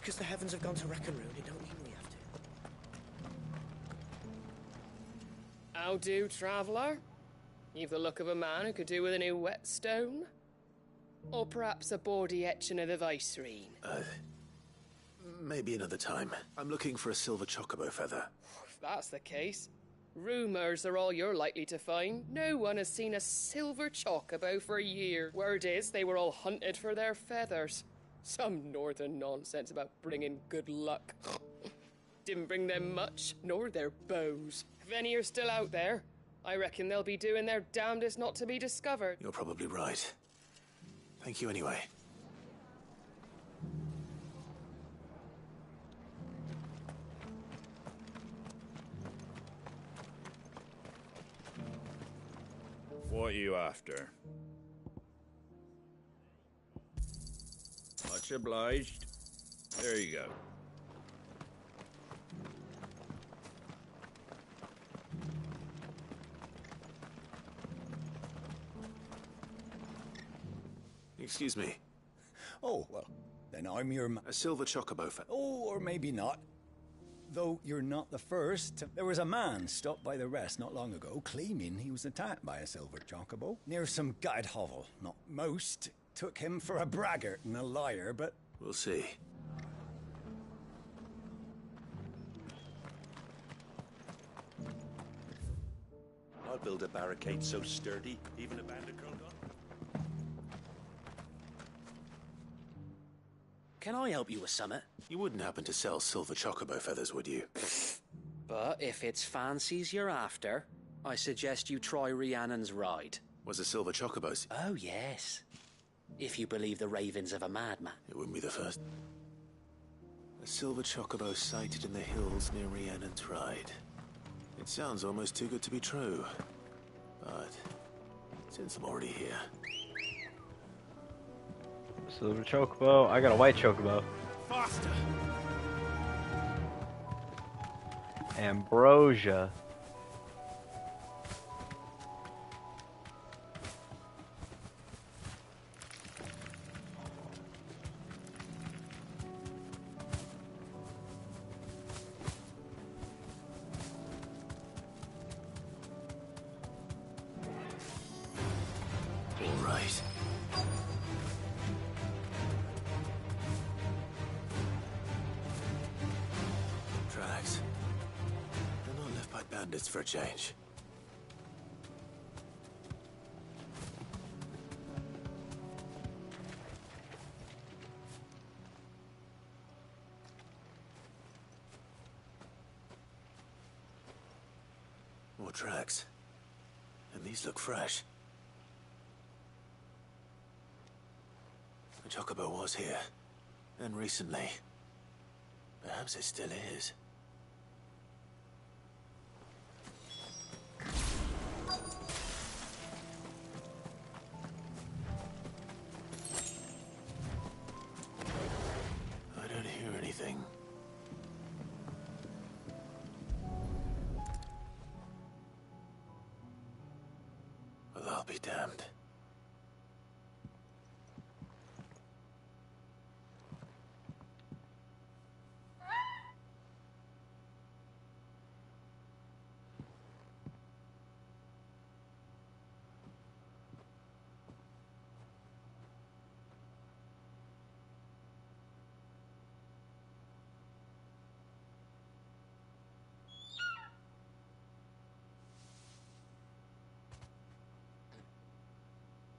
Just because the heavens have gone to Rackaroon, it don't mean we have to. How do, traveller? You've the look of a man who could do with a new whetstone? Or perhaps a bawdy etching of the Viceroy? Maybe another time. I'm looking for a silver chocobo feather. If that's the case, rumours are all you're likely to find. No one has seen a silver chocobo for a year. Word is they were all hunted for their feathers. Some northern nonsense about bringing good luck. Didn't bring them much, nor their bows. If any are still out there, I reckon they'll be doing their damnedest not to be discovered. You're probably right. Thank you anyway. What are you after? Much obliged. There you go. Excuse me. Oh, well, then I'm your A silver chocobo feather. Oh, or maybe not. Though you're not the first. There was a man stopped by the rest not long ago claiming he was attacked by a silver chocobo near some guyed hovel. Not most took him for a braggart and a liar, but... We'll see. I'll build a barricade so sturdy, even a bandit girl got. Can I help you with summit? You wouldn't happen to sell silver chocobo feathers, would you? But if it's fancies you're after, I suggest you try Rhiannon's ride. Was a silver chocobo's? Oh, yes. If you believe the ravings of a madman. It wouldn't be the first. A silver chocobo sighted in the hills near Rhiannon's Ride. It sounds almost too good to be true. But since I'm already here... Silver chocobo. I got a white chocobo. Faster! Ambrosia. All right. Tracks. They're not left by bandits for a change. More tracks. And these look fresh. The chocobo was here. And recently. Perhaps it still is. I don't hear anything. Well, I'll be damned.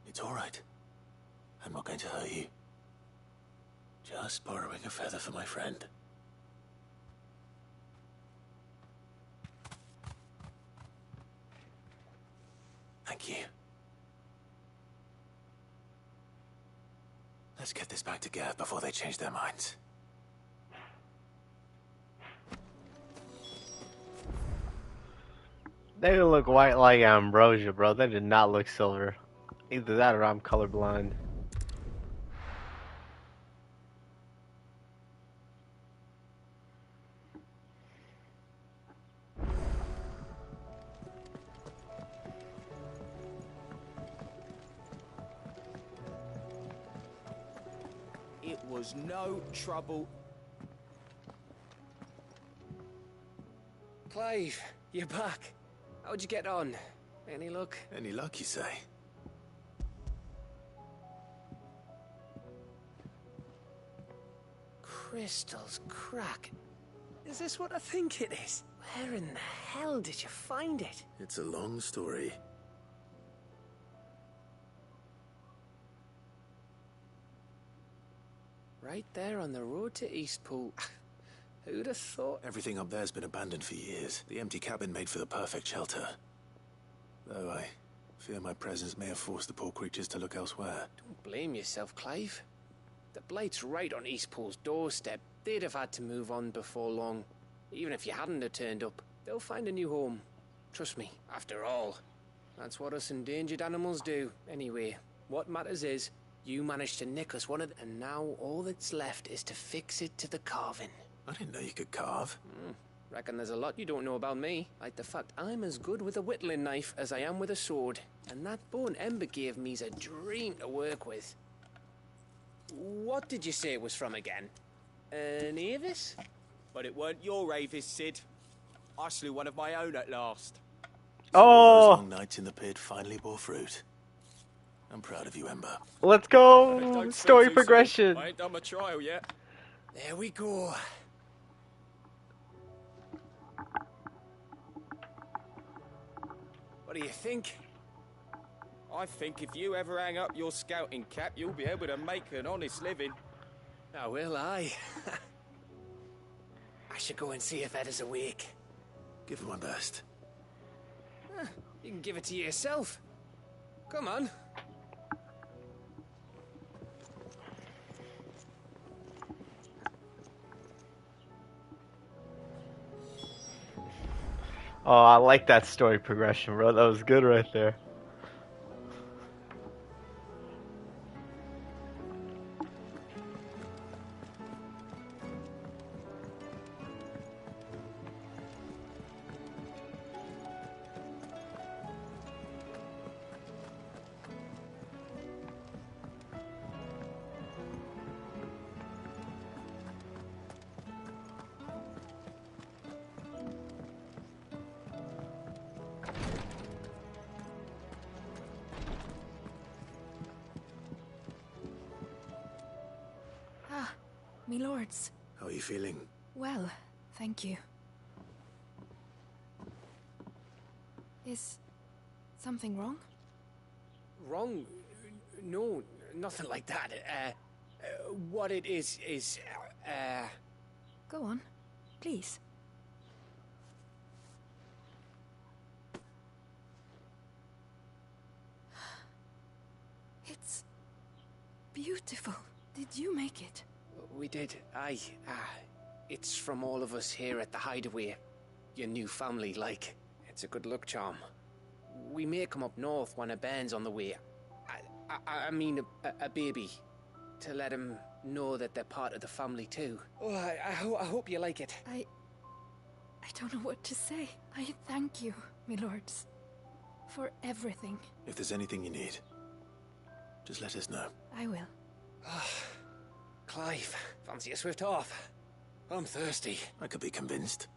It's all right. I'm not going to hurt you. Just borrowing a feather for my friend. Thank you. Let's get this back to Gav before they change their minds. They look white like ambrosia, bro. They did not look silver. Either that or I'm colorblind. It was no trouble Clive, you're back. How'd you get on? Any luck? Any luck, you say? Crystal's crack. Is this what I think it is? Where in the hell did you find it? It's a long story. Right there on the road to Eastpool. Who'd have thought? Everything up there's been abandoned for years. The empty cabin made for the perfect shelter. Though I fear my presence may have forced the poor creatures to look elsewhere. Don't blame yourself, Clive. The Blight's right on Eastpool's doorstep. They'd have had to move on before long. Even if you hadn't have turned up, they'll find a new home. Trust me, after all. That's what us endangered animals do. Anyway, what matters is, you managed to nick us one of and now all that's left is to fix it to the carving. I didn't know you could carve. Reckon there's a lot you don't know about me. Like the fact I'm as good with a whittling knife as I am with a sword. And that bone Ember gave me's a dream to work with. What did you say it was from again? An Avis? But it weren't your Avis, Sid. I slew one of my own at last. Those long nights in the pit finally bore fruit. I'm proud of you, Ember. Let's go! Don't Story speak too progression. soon. I ain't done my trial yet. There we go. What do you think? I think if you ever hang up your scouting cap, you'll be able to make an honest living. Oh, will I? I should go and see if Ed is awake. Give it my best. You can give it to yourself. Come on. Oh, I like that story progression, bro. That was good right there. Me lords. How are you feeling? Well, thank you. Is something wrong? Wrong? No, nothing like that. What it is... Go on, please. It's beautiful. Did you make it? We did. Aye. It's from all of us here at the Hideaway. Your new family, like. It's a good luck charm. We may come up north when a band's on the way. I mean a baby. To let him know that they're part of the family too. Oh, I hope you like it. I don't know what to say. I thank you, me lords, for everything. If there's anything you need, just let us know. I will. Clive, fancy a swift off? I'm thirsty. I could be convinced.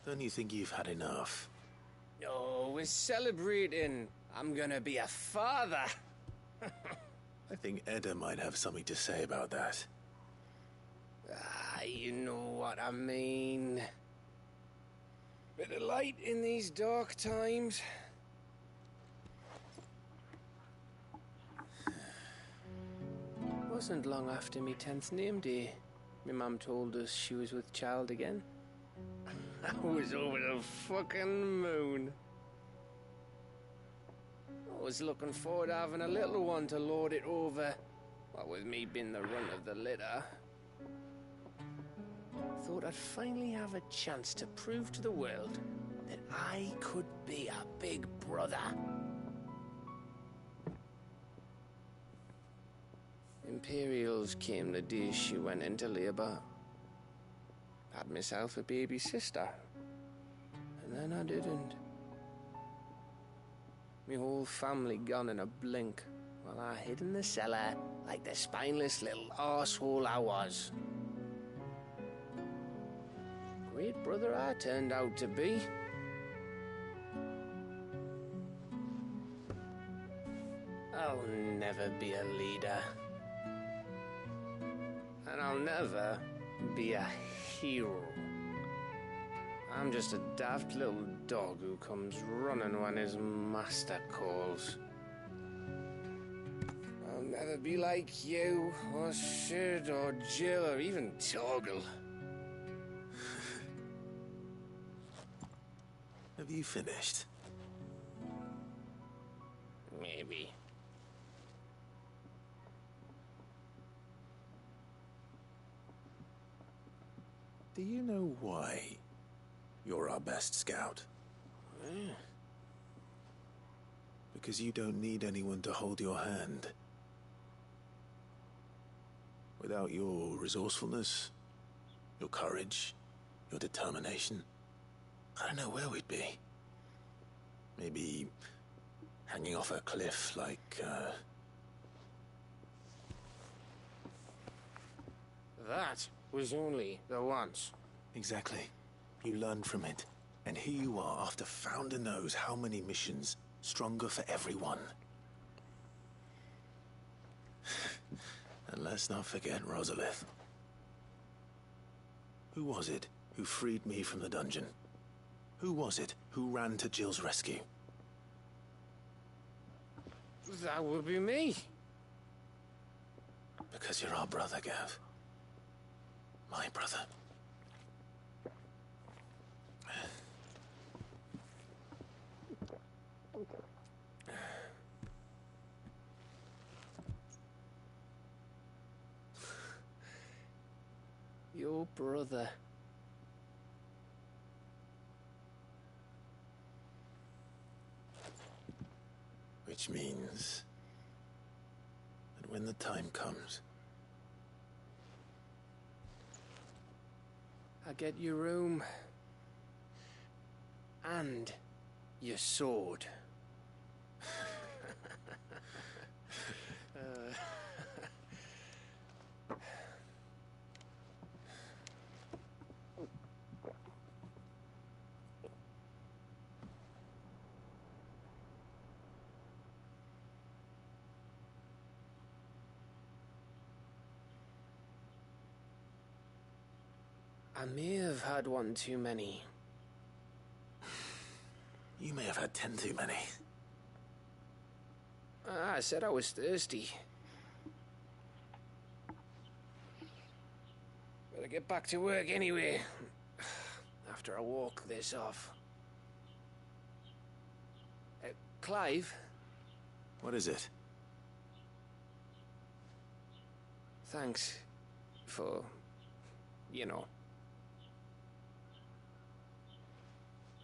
Don't you think you've had enough? No, we're celebrating. I'm gonna be a father. I think Edda might have something to say about that. You know what I mean. Bit of light in these dark times. Wasn't long after me 10th name day. My mum told us she was with child again. I was over the fucking moon. I was looking forward to having a little one to lord it over. What with me being the runt of the litter. Thought I'd finally have a chance to prove to the world that I could be a big brother. Imperials came the day she went into labour. Had myself a baby sister. And then I didn't. Me whole family gone in a blink, while I hid in the cellar like the spineless little arsehole I was. Great brother I turned out to be. I'll never be a leader. And I'll never be a hero. I'm just a daft little dog who comes running when his master calls. I'll never be like you, or Sid, or Jill, or even Torgal. Have you finished? Maybe. Do you know why you're our best scout? Because you don't need anyone to hold your hand. Without your resourcefulness, your courage, your determination, I don't know where we'd be. Maybe hanging off a cliff like, That was only the once. Exactly. You learned from it. And here you are after Founder knows how many missions. Stronger for everyone. And let's not forget Rosalith. Who was it who freed me from the dungeon? Who was it who ran to Jill's rescue? That would be me. Because you're our brother, Gav. My brother. Your brother. Which means that when the time comes, I get your room. And your sword. I may have had one too many. you may have had 10 too many. I said I was thirsty. Better get back to work anyway. After I walk this off. Clive? What is it? Thanks for, you know.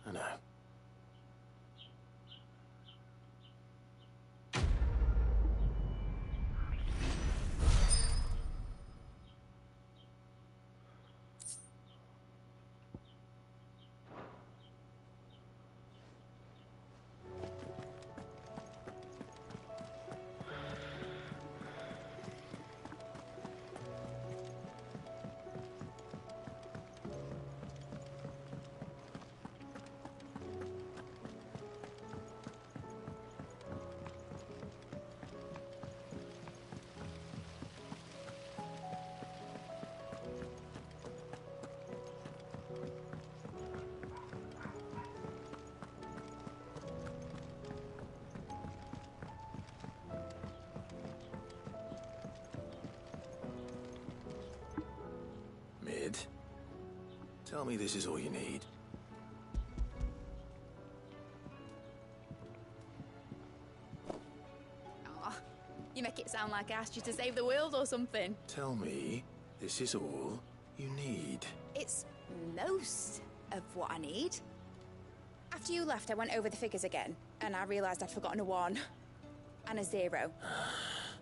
I know. Mid, tell me this is all you need. Aw, you make it sound like I asked you to save the world or something. Tell me this is all you need. It's most of what I need. After you left, I went over the figures again, and I realised I'd forgotten a 1, and a 0,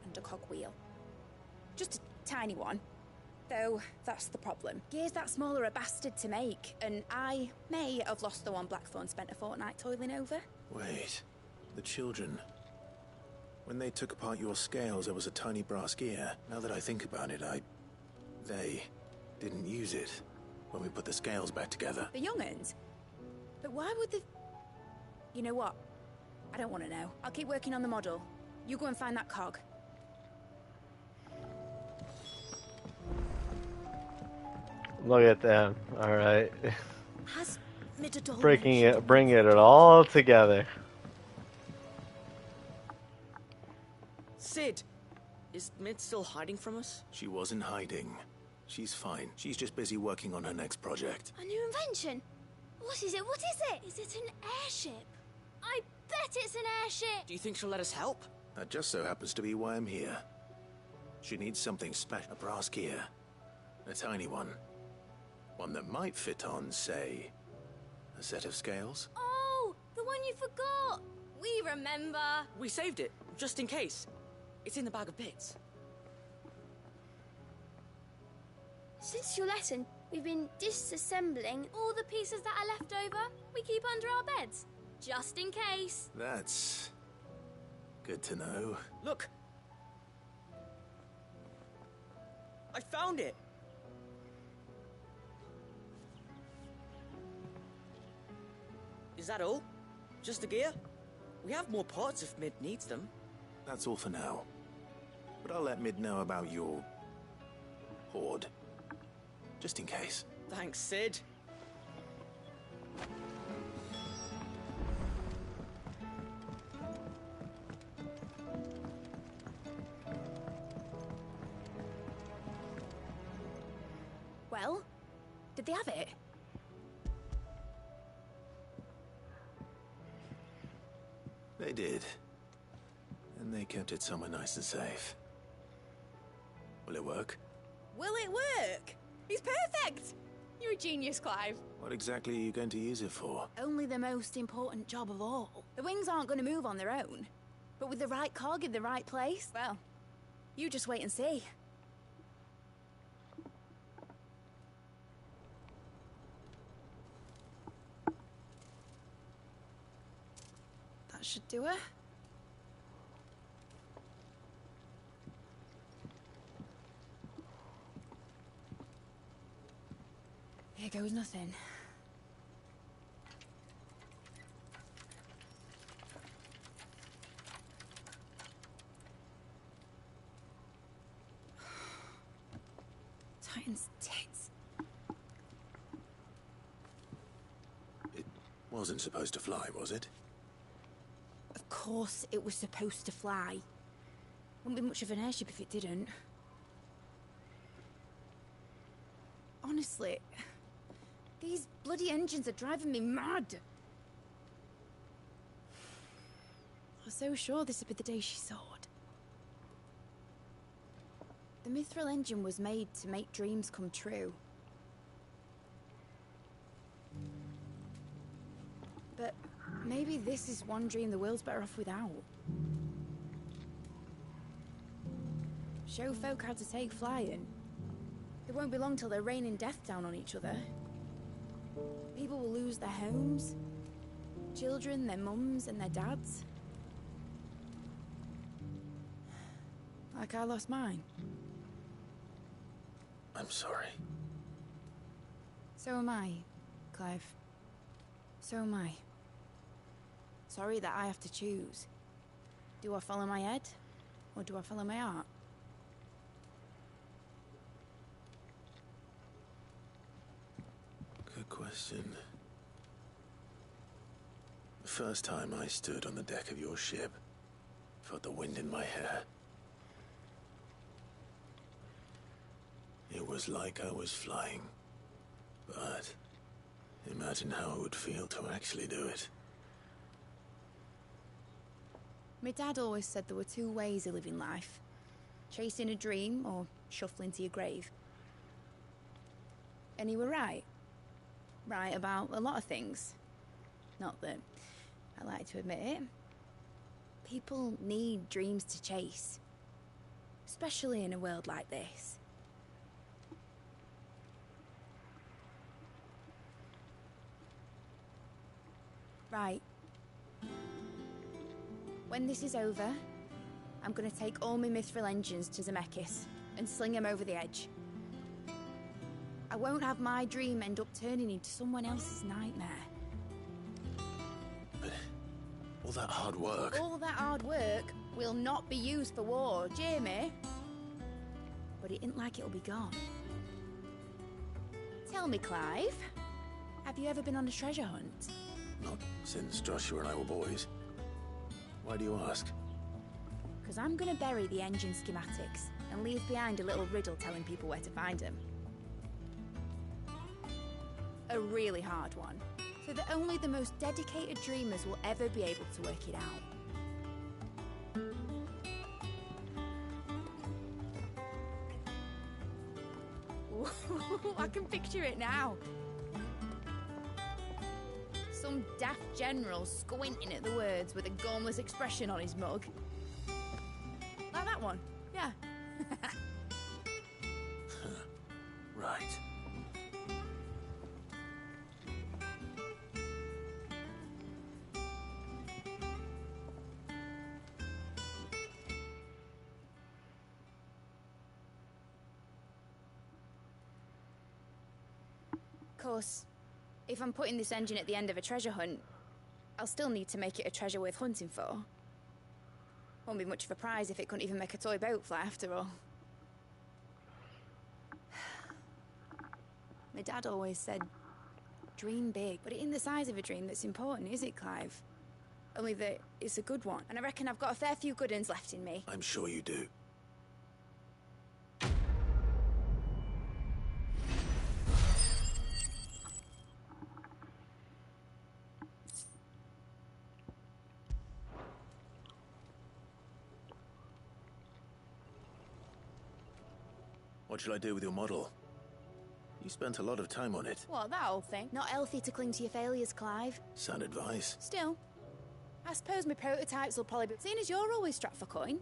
and a cogwheel. Just a tiny one. Though, that's the problem. Gears that small are a bastard to make, and I may have lost the one Blackthorn spent a fortnight toiling over. Wait, the children. When they took apart your scales, there was a tiny brass gear. Now that I think about it, they didn't use it when we put the scales back together. The young'uns? But why would the... You know what? I don't want to know. I'll keep working on the model. You go and find that cog. Look at them. All right. Has Midadol Bringing it all together. Sid, is Mid still hiding from us? She wasn't hiding. She's fine. She's just busy working on her next project. A new invention? What is it? What is it? Is it an airship? I bet it's an airship! Do you think she'll let us help? That just so happens to be why I'm here. She needs something special. A brass gear. A tiny one. One that might fit on, say, a set of scales. Oh, the one you forgot! We remember! We saved it, just in case. It's in the bag of bits. Since your lesson, we've been disassembling all the pieces that are left over we keep under our beds. Just in case. That's good to know. Look! I found it! Is that all? Just the gear? We have more parts if Mid needs them. That's all for now. But I'll let Mid know about your... hoard. Just in case. Thanks, Sid. Well, did they have it? They did. And they kept it somewhere nice and safe. Will it work? Will it work? He's perfect! You're a genius, Clive. What exactly are you going to use it for? Only the most important job of all. The wings aren't going to move on their own. But with the right cog in the right place, well, you just wait and see. That should do it. Here goes nothing. Titan's tits. It wasn't supposed to fly, was it? Of course it was supposed to fly. Wouldn't be much of an airship if it didn't. Honestly, these bloody engines are driving me mad. I was so sure this would be the day she soared. The Mithril engine was made to make dreams come true. But maybe this is one dream the world's better off without. Show folk how to take flying. It won't be long till they're raining death down on each other. People will lose their homes. Children, their mums and their dads. Like I lost mine. I'm sorry. So am I, Clive. So am I. Sorry that I have to choose. Do I follow my head? Or do I follow my heart? Good question. The first time I stood on the deck of your ship, felt the wind in my hair. It was like I was flying. But imagine how it would feel to actually do it. My dad always said there were two ways of living life. Chasing a dream or shuffling to your grave. And he were right. Right about a lot of things. Not that I like to admit it. People need dreams to chase. especially in a world like this. Right. When this is over, I'm gonna take all my mithril engines to Zemeckis and sling them over the edge. I won't have my dream end up turning into someone else's nightmare. But all that hard work... All that hard work will not be used for war, Jamie. But it ain't like it'll be gone. Tell me, Clive, have you ever been on a treasure hunt? Not since Joshua and I were boys. Why do you ask? Because I'm going to bury the engine schematics and leave behind a little riddle telling people where to find them. A really hard one, so that only the most dedicated dreamers will ever be able to work it out. Ooh, I can picture it now. Some daft general squinting at the words with a gormless expression on his mug. Like that one, yeah. Right. Of course, if I'm putting this engine at the end of a treasure hunt, I'll still need to make it a treasure worth hunting for. Won't be much of a prize if it couldn't even make a toy boat fly after all. My dad always said, dream big, but it ain't the size of a dream that's important, is it, Clive? Only that it's a good one, and I reckon I've got a fair few good uns left in me. I'm sure you do. What shall I do with your model? You spent a lot of time on it. What, that old thing? Not healthy to cling to your failures, Clive. Sound advice. Still, I suppose my prototypes will probably be... Seeing as you're always strapped for coin,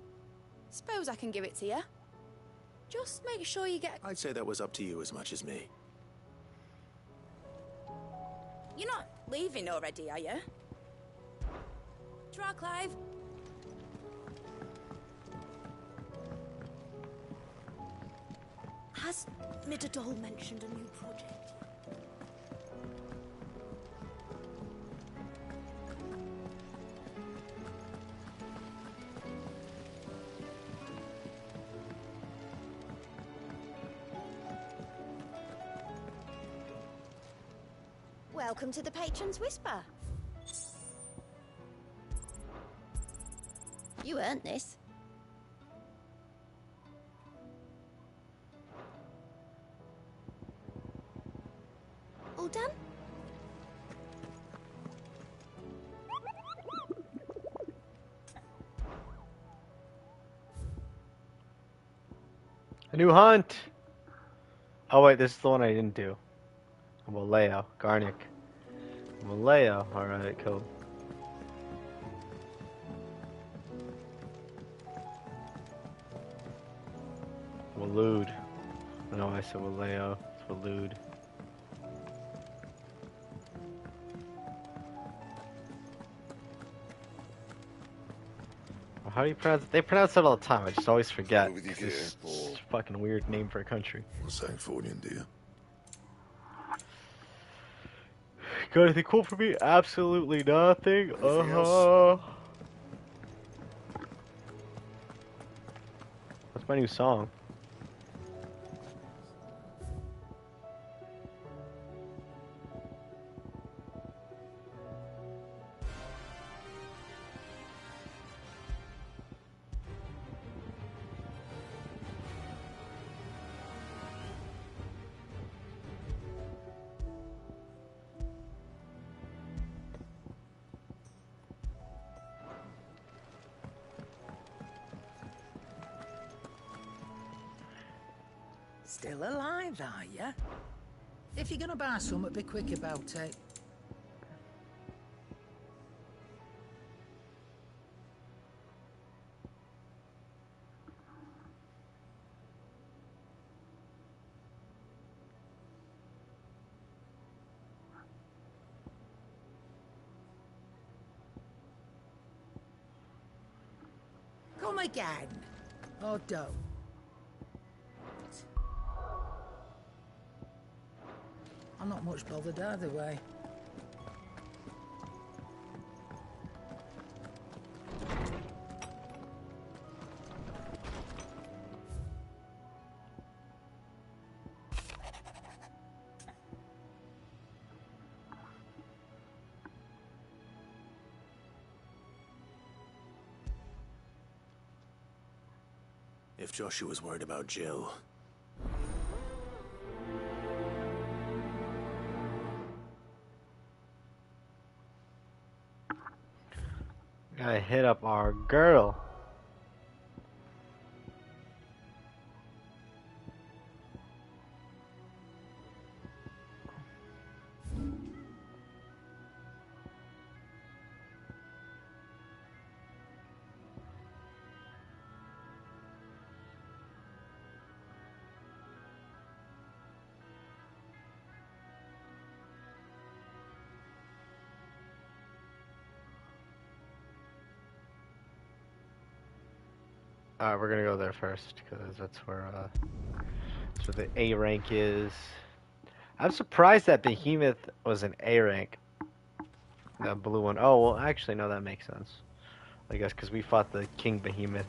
suppose I can give it to you. Just make sure you get... I'd say that was up to you as much as me. You're not leaving already, are you? Draw, Clive. Has Midadol mentioned a new project? Welcome to the Patron's Whisper. You earned this. All done? A new hunt! Oh wait, this is the one I didn't do. Maleo, Garnick. Maleo, alright, cool. Waloed. No, I said Waleo. It's Waloed. How do you pronounce it? They pronounce it all the time. I just always forget. It's a fucking weird name for a country. What's that for you, dear? Got anything cool for me? Absolutely nothing. What's my new song? Still alive, are ya? If you're gonna buy something, be quick about it. Come again. Or don't. I'm not much bothered either way. If Joshua's worried about Jill, gotta hit up our girl. Alright, we're gonna go there first, because that's where the A rank is. I'm surprised that Behemoth was an A rank. That blue one. Oh, well, actually, no, that makes sense. I guess, because we fought the King Behemoth.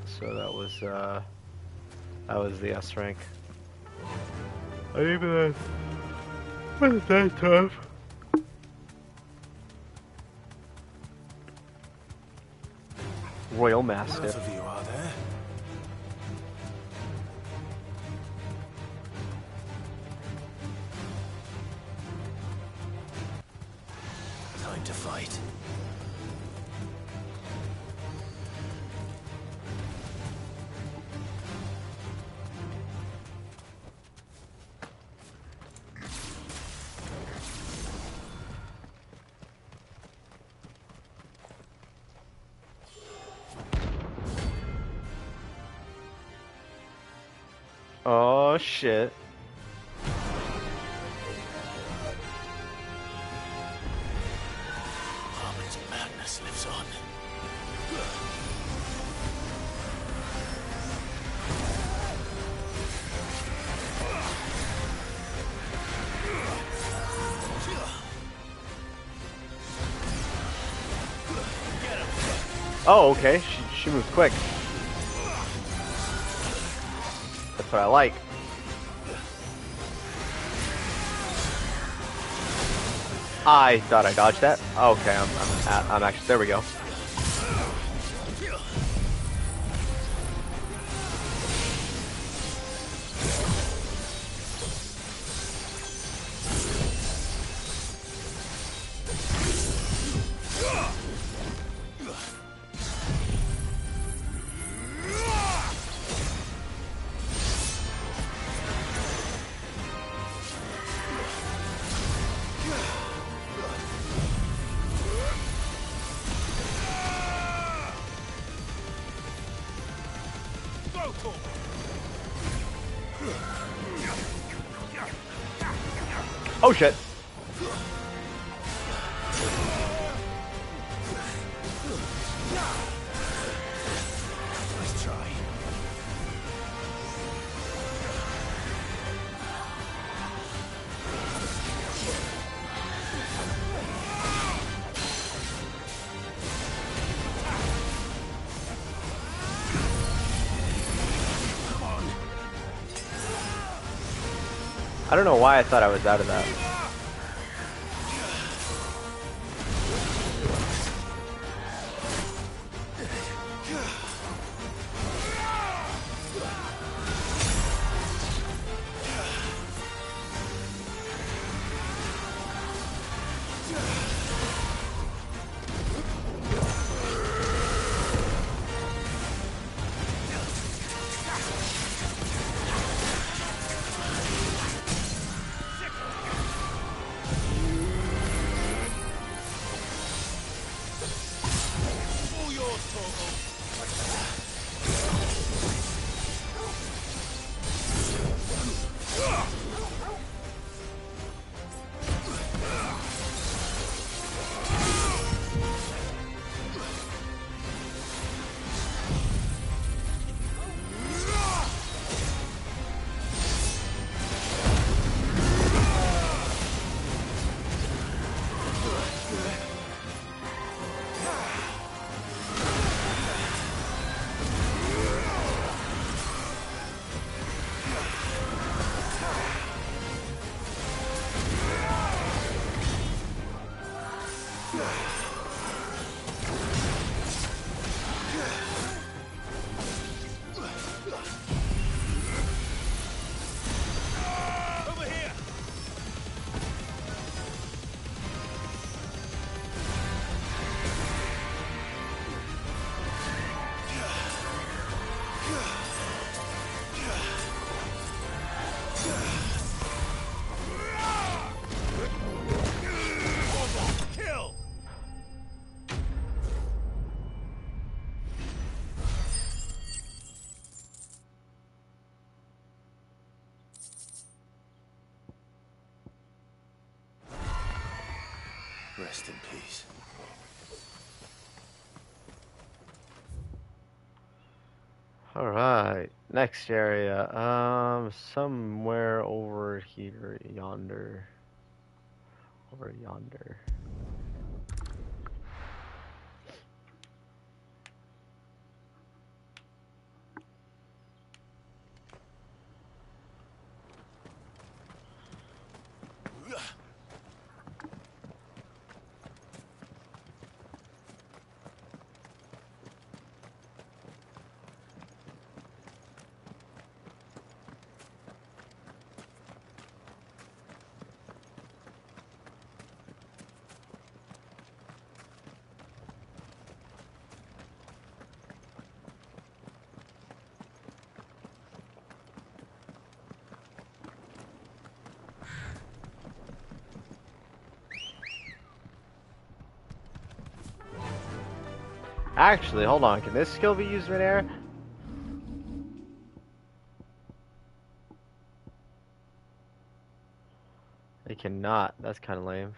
So that was the S rank. I even wasn't that tough. Royal Mastiff. Both of you are there. Time to fight. Oh shit. Harmon's madness lives on. Oh, okay. She moved quick. That's what I like. I thought I dodged that. Okay, I'm actually, there we go. Oh shit. Let's try. I don't know why I thought I was out of that. Rest in peace. Alright, next area. Somewhere over here, yonder. Over yonder. Actually, hold on. Can this skill be used midair? It cannot. That's kind of lame.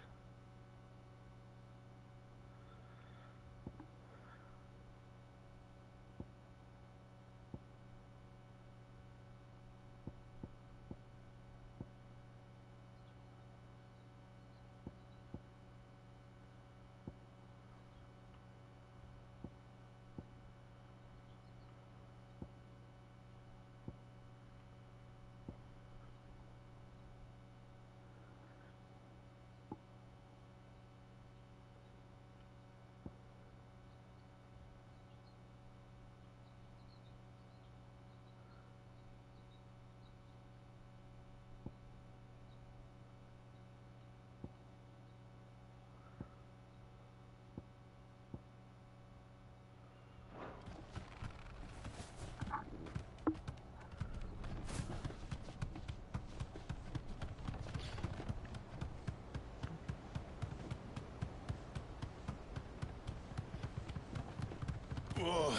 Whoa.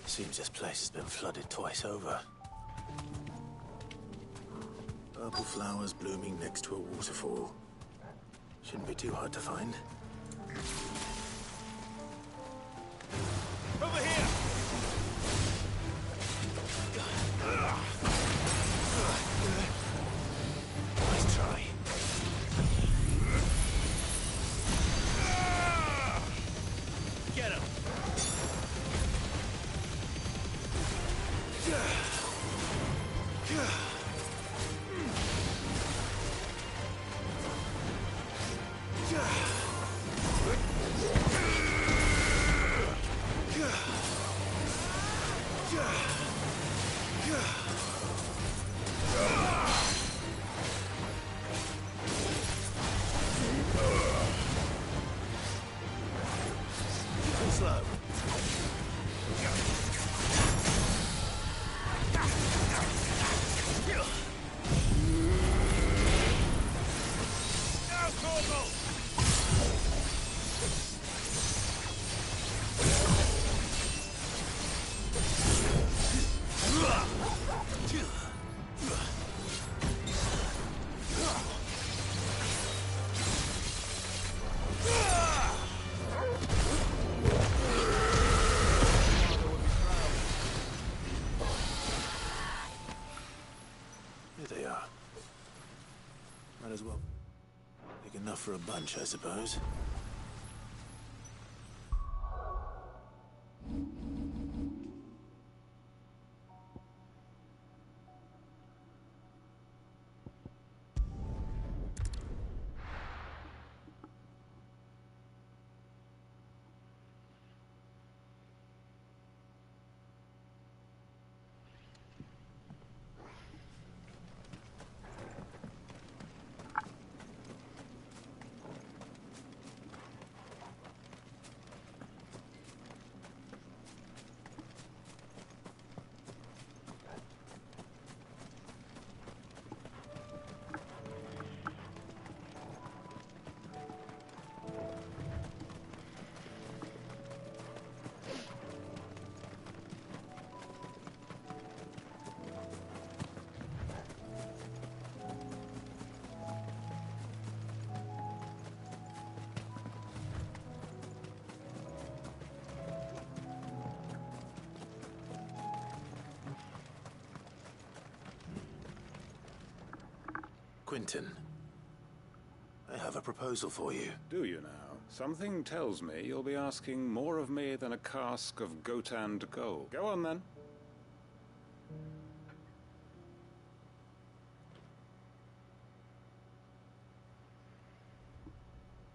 Seems this place has been flooded twice over. Purple flowers blooming next to a waterfall. Shouldn't be too hard to find. Over here! Nice try. Get him! Slow. Here they are. Might as well. Big enough for a bunch, I suppose. Quinton, I have a proposal for you. Do you now? Something tells me you'll be asking more of me than a cask of Gotand gold. Go on, then.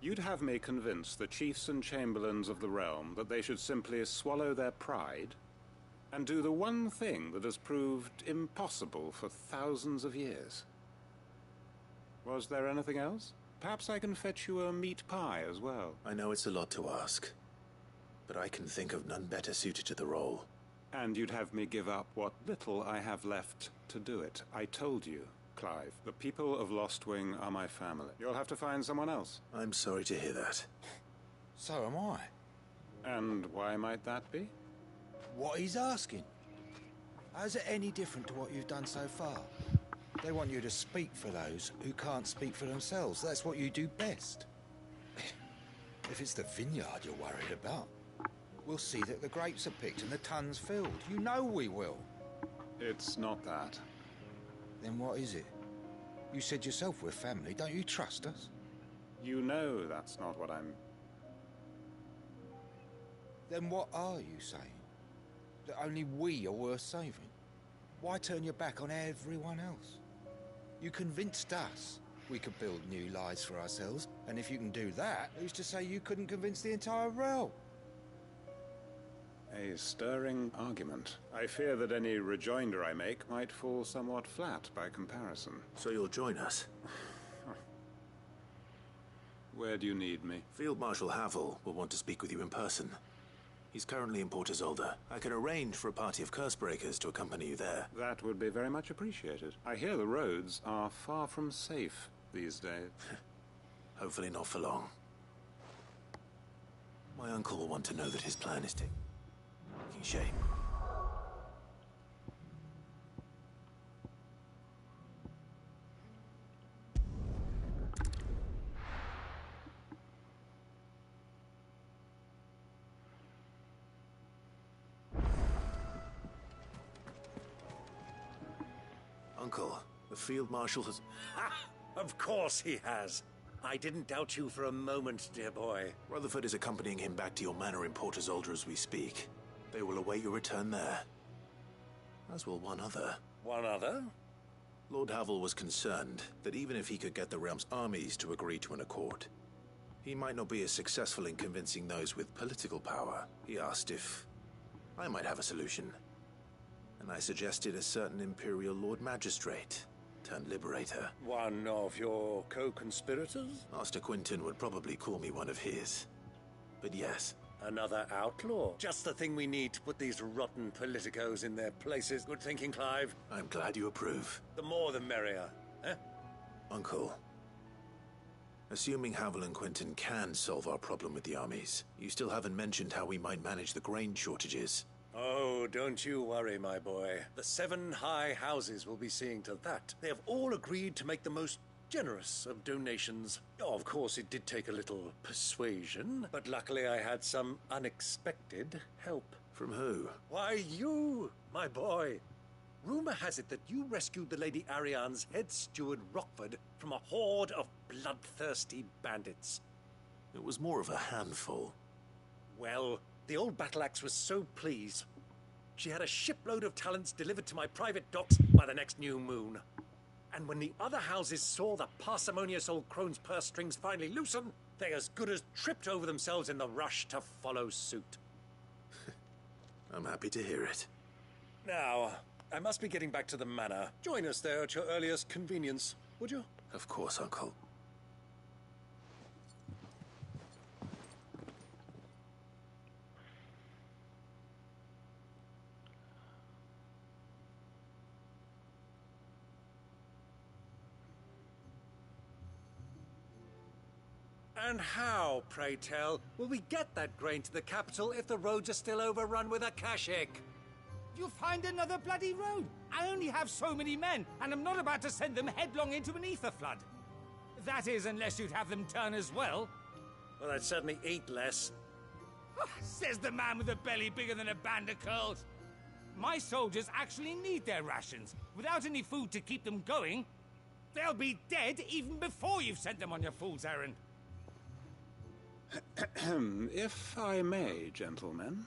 You'd have me convince the chiefs and chamberlains of the realm that they should simply swallow their pride and do the one thing that has proved impossible for thousands of years. Was there anything else? Perhaps I can fetch you a meat pie as well. I know it's a lot to ask, but I can think of none better suited to the role. And you'd have me give up what little I have left to do it. I told you, Clive, the people of Lostwing are my family. You'll have to find someone else. I'm sorry to hear that. So am I. And why might that be? What he's asking. How's it any different to what you've done so far? They want you to speak for those who can't speak for themselves. That's what you do best. If it's the vineyard you're worried about, we'll see that the grapes are picked and the tons filled. You know we will. It's not that. Then what is it? You said yourself we're family. Don't you trust us? You know that's not what I'm... Then what are you saying? That only we are worth saving? Why turn your back on everyone else? You convinced us we could build new lives for ourselves, and if you can do that, who's to say you couldn't convince the entire realm? A stirring argument. I fear that any rejoinder I make might fall somewhat flat by comparison. So you'll join us? Where do you need me? Field Marshal Havel will want to speak with you in person. He's currently in Port Isolde. I can arrange for a party of Cursebreakers to accompany you there. That would be very much appreciated. I hear the roads are far from safe these days. Hopefully not for long. My uncle will want to know that his plan is taking shape. Uncle, the Field Marshal has... Ha! Of course he has. I didn't doubt you for a moment, dear boy. Rutherford is accompanying him back to your manor in Port Isolde as we speak. They will await your return there. As will one other. One other? Lord Havel was concerned that even if he could get the realm's armies to agree to an accord, he might not be as successful in convincing those with political power. He asked if I might have a solution. And I suggested a certain Imperial Lord Magistrate turned Liberator. One of your co-conspirators? Master Quinton would probably call me one of his. But yes. Another outlaw? Just the thing we need to put these rotten politicos in their places. Good thinking, Clive. I'm glad you approve. The more the merrier, eh? Uncle, assuming Havel and Quinton can solve our problem with the armies, you still haven't mentioned how we might manage the grain shortages. Oh, don't you worry, my boy. The 7 high houses will be seeing to that. They have all agreed to make the most generous of donations. Oh, of course, it did take a little persuasion, but luckily I had some unexpected help. From who? Why, you, my boy. Rumor has it that you rescued the Lady Ariane's head steward, Rockford, from a horde of bloodthirsty bandits. It was more of a handful. Well, the old battle axe was so pleased. She had a shipload of talents delivered to my private docks by the next new moon. And when the other houses saw the parsimonious old crone's purse strings finally loosen, they as good as tripped over themselves in the rush to follow suit. I'm happy to hear it. Now, I must be getting back to the manor. Join us there at your earliest convenience, would you? Of course, Uncle. And how, pray tell, will we get that grain to the capital if the roads are still overrun with Akashic? You find another bloody road. I only have so many men, and I'm not about to send them headlong into an ether flood. That is, unless you'd have them turn as well. Well, I'd certainly eat less. Says the man with a belly bigger than a band of curls. My soldiers actually need their rations. Without any food to keep them going, They'll be dead even before you've sent them on your fool's errand. If I may, gentlemen,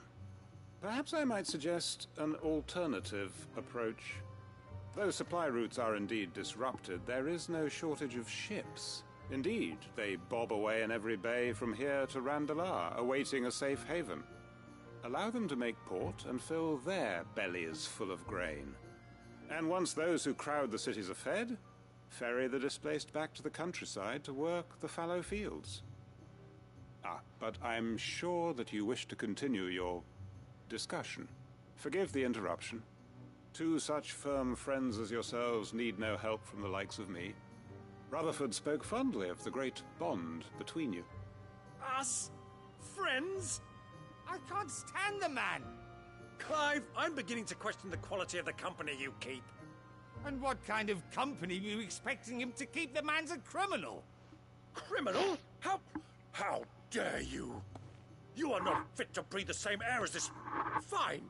perhaps I might suggest an alternative approach. Though supply routes are indeed disrupted, there is no shortage of ships. Indeed, they bob away in every bay from here to Randalar, awaiting a safe haven. Allow them to make port and fill their bellies full of grain. And once those who crowd the cities are fed, ferry the displaced back to the countryside to work the fallow fields. But I'm sure that you wish to continue your discussion. Forgive the interruption. Two such firm friends as yourselves need no help from the likes of me. Rutherford spoke fondly of the great bond between you. Us? Friends? I can't stand the man! Clive, I'm beginning to question the quality of the company you keep. And what kind of company were you expecting him to keep? The man's a criminal! Criminal? How dare you? You are not fit to breathe the same air as this fine,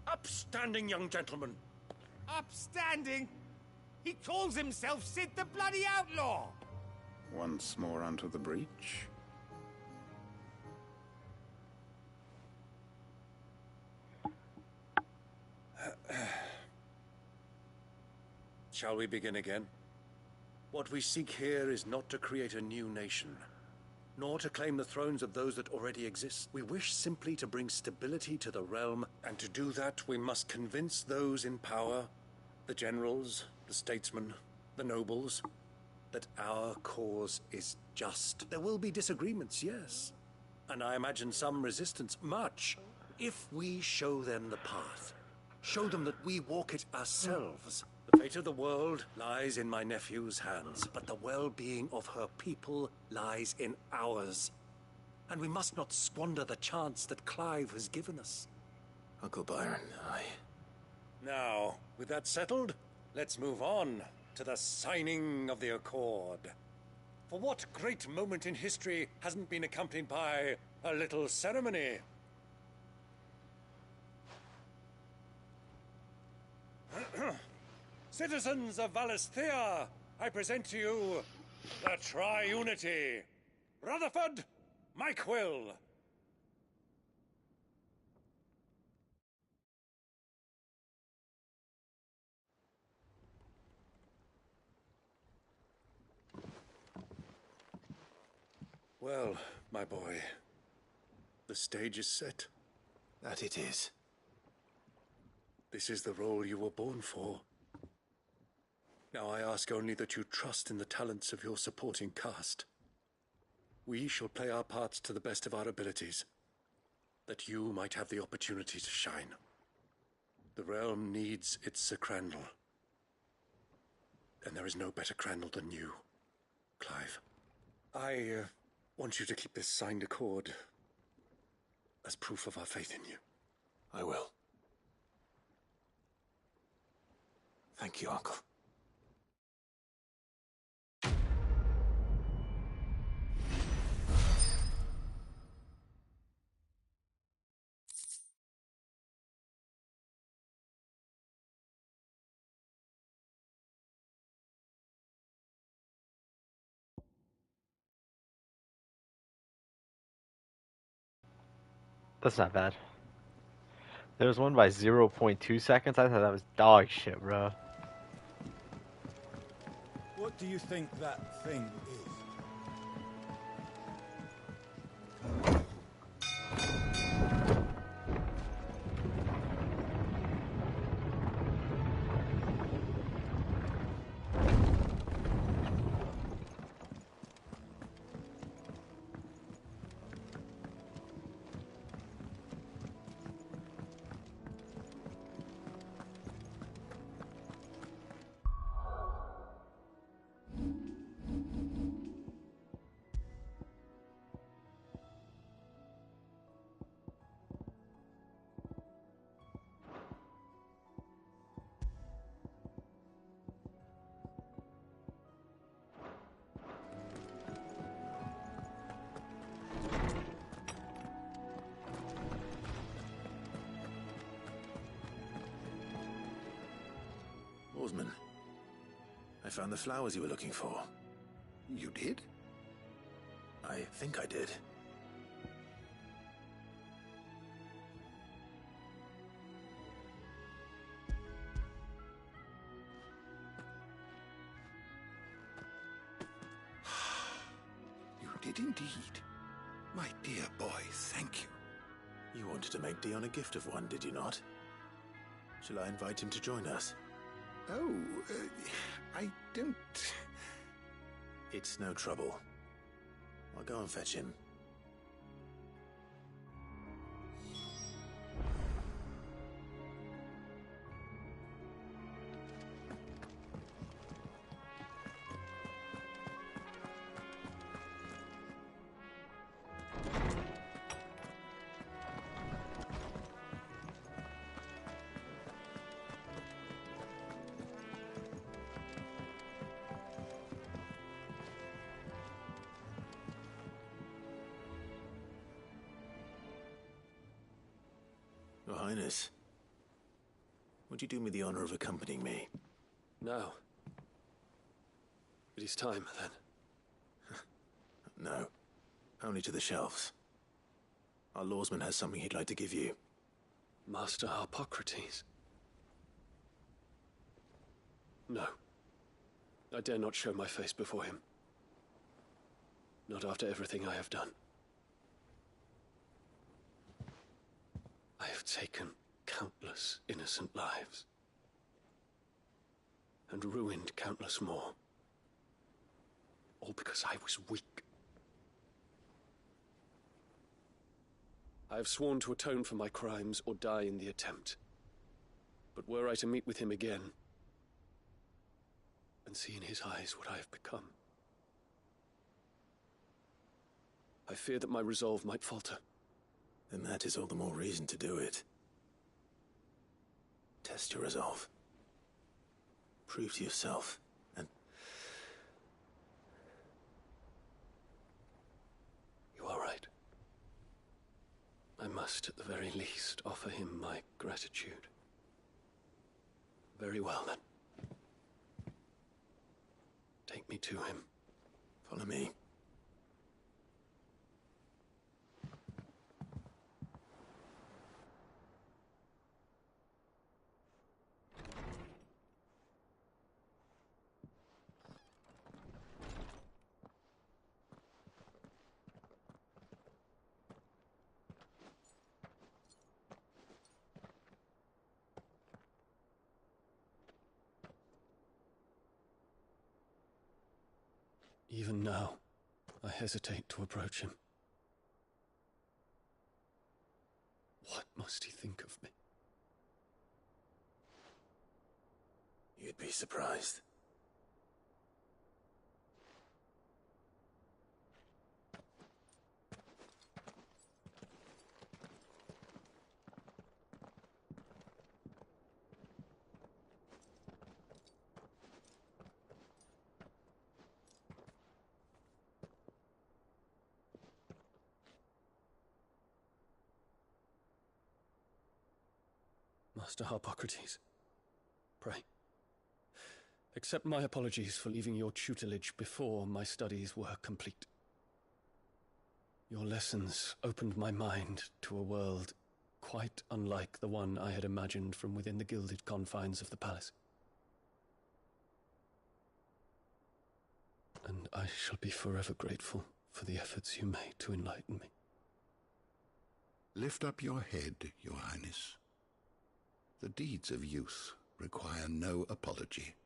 upstanding young gentleman. Upstanding? He calls himself Sid the Bloody Outlaw! Once more onto the breach. Shall we begin again? What we seek here is not to create a new nation, nor to claim the thrones of those that already exist. We wish simply to bring stability to the realm, and to do that we must convince those in power, the generals, the statesmen, the nobles, that our cause is just. There will be disagreements, yes, and I imagine some resistance, much. If we show them the path, show them that we walk it ourselves. The fate of the world lies in my nephew's hands, but the well-being of her people lies in ours. And we must not squander the chance that Clive has given us. Uncle Byron, Now, with that settled, let's move on to the signing of the Accord. For what great moment in history hasn't been accompanied by a little ceremony? Citizens of Valisthea, I present to you the Tri-Unity. Rutherford, Mike Will. Well, my boy, the stage is set. That it is. This is the role you were born for. Now I ask only that you trust in the talents of your supporting cast. We shall play our parts to the best of our abilities, that you might have the opportunity to shine. The realm needs its Sir Crandall, and there is no better Crandall than you, Clive. I want you to keep this signed accord as proof of our faith in you. I will. Thank you, Uncle. That's not bad. There was one by 0.2 seconds. I thought that was dog shit, bro. What do you think that thing is? Oarsman, I found the flowers you were looking for. You did? I think I did. You did indeed. My dear boy, thank you. You wanted to make Dion a gift of one, did you not? Shall I invite him to join us? Oh, I don't... It's no trouble. I'll go and fetch him. Your Highness, would you do me the honor of accompanying me? No. It is time, then. No. Only to the shelves. Our lawsman has something he'd like to give you. Master Harpocrates. No. I dare not show my face before him. Not after everything I have done. I have taken countless innocent lives. And ruined countless more. All because I was weak. I have sworn to atone for my crimes or die in the attempt. But were I to meet with him again, and see in his eyes what I have become, I fear that my resolve might falter. Then that is all the more reason to do it. Test your resolve. Prove to yourself, and... You are right. I must, at the very least, offer him my gratitude. Very well, then. Take me to him. Follow me. Even now, I hesitate to approach him. What must he think of me? You'd be surprised. Master Harpocrates, pray, accept my apologies for leaving your tutelage before my studies were complete. Your lessons opened my mind to a world quite unlike the one I had imagined from within the gilded confines of the palace. And I shall be forever grateful for the efforts you made to enlighten me. Lift up your head, Your Highness. The deeds of youth require no apology.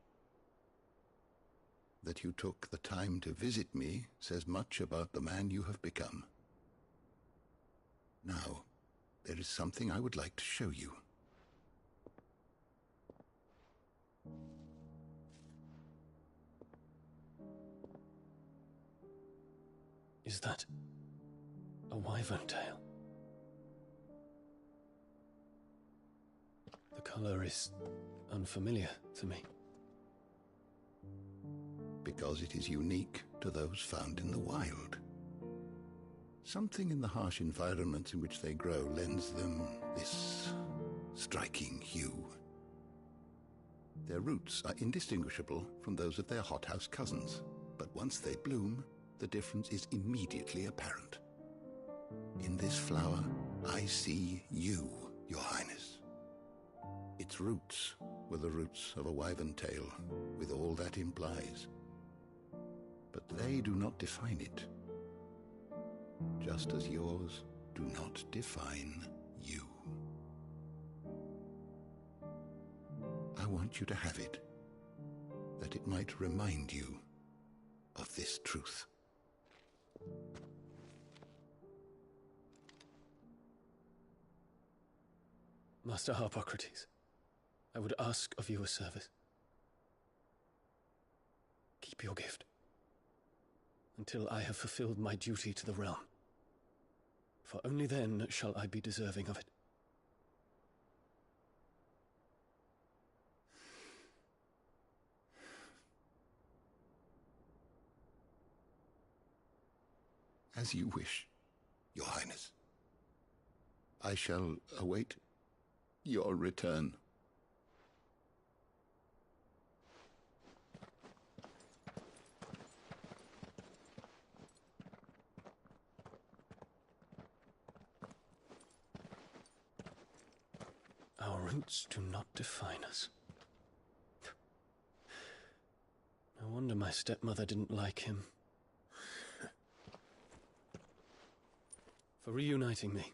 That you took the time to visit me says much about the man you have become. Now, there is something I would like to show you. Is that a wyvern tail? The color is unfamiliar to me. Because it is unique to those found in the wild. Something in the harsh environments in which they grow lends them this striking hue. Their roots are indistinguishable from those of their hothouse cousins, but once they bloom, the difference is immediately apparent. In this flower, I see you, Your Highness. Its roots were the roots of a wyvern tail, with all that implies. But they do not define it, just as yours do not define you. I want you to have it, that it might remind you of this truth. Master Harpocrates, I would ask of you a service. Keep your gift until I have fulfilled my duty to the realm, for only then shall I be deserving of it. As you wish, Your Highness. I shall await your return. Our roots do not define us. No wonder my stepmother didn't like him. For reuniting me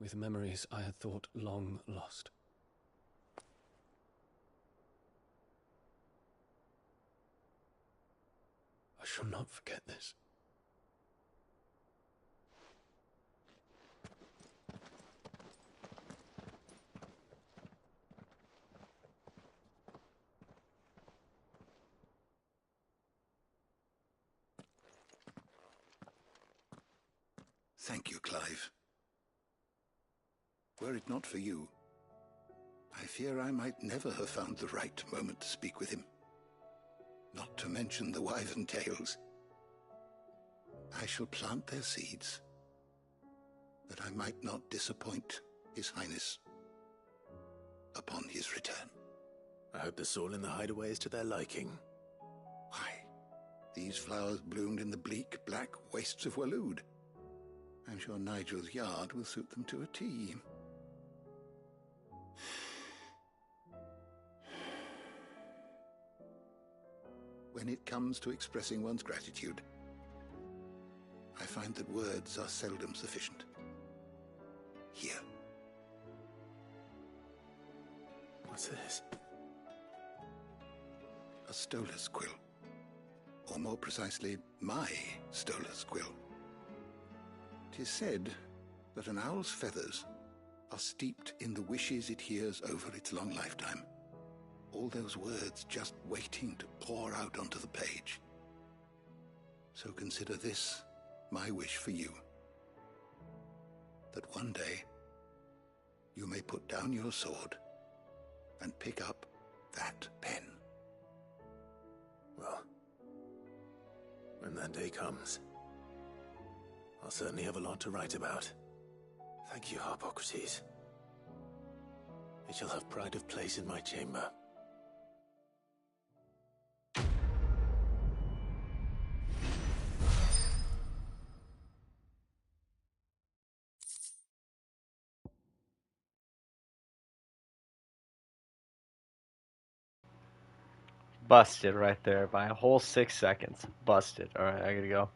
with memories I had thought long lost. I shall not forget this. Thank you, Clive. Were it not for you, I fear I might never have found the right moment to speak with him. Not to mention the wyvern tales. I shall plant their seeds, that I might not disappoint His Highness upon his return. I hope the soil in the hideaway is to their liking. Why, these flowers bloomed in the bleak, black wastes of Waloed. I'm sure Nigel's yard will suit them to a T. When it comes to expressing one's gratitude, I find that words are seldom sufficient. Here. What's this? A Stolas quill. Or more precisely, my Stolas quill. 'Tis said that an owl's feathers are steeped in the wishes it hears over its long lifetime. All those words just waiting to pour out onto the page. So consider this my wish for you. That one day you may put down your sword and pick up that pen. Well, when that day comes, I'll certainly have a lot to write about. Thank you, Harpocrates. It shall have pride of place in my chamber. Busted right there by a whole 6 seconds. Busted. Alright, I gotta go.